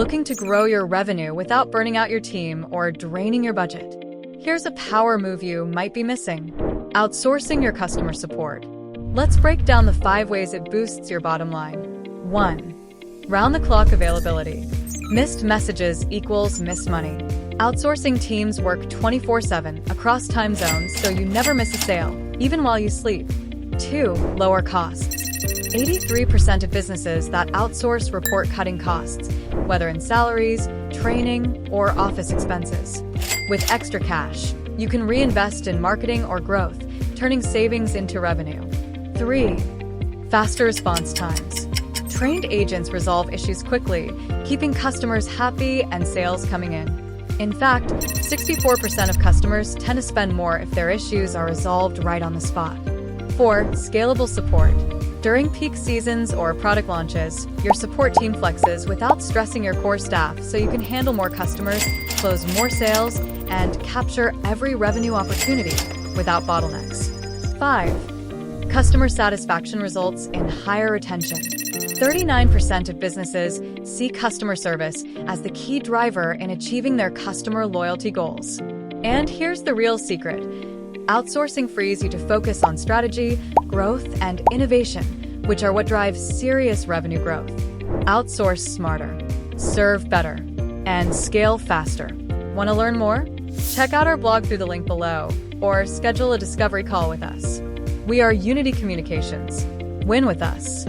Looking to grow your revenue without burning out your team or draining your budget? Here's a power move you might be missing: outsourcing your customer support. Let's break down the 5 ways it boosts your bottom line. 1. Round-the-clock availability. Missed messages equals missed money. Outsourcing teams work 24/7 across time zones so you never miss a sale, even while you sleep. 2. Lower costs. 83% of businesses that outsource report cutting costs, whether in salaries, training, or office expenses. With extra cash, you can reinvest in marketing or growth, turning savings into revenue. 3. Faster response times. Trained agents resolve issues quickly, keeping customers happy and sales coming in. In fact, 64% of customers tend to spend more if their issues are resolved right on the spot. 4. Scalable support. During peak seasons or product launches, your support team flexes without stressing your core staff so you can handle more customers, close more sales, and capture every revenue opportunity without bottlenecks. 5. Customer satisfaction results in higher retention. 39% of businesses see customer service as the key driver in achieving their customer loyalty goals. And here's the real secret: outsourcing frees you to focus on strategy, growth, and innovation, which are what drives serious revenue growth. Outsource smarter, serve better, and scale faster. Want to learn more? Check out our blog through the link below, or schedule a discovery call with us. We are Unity Communications. Win with us.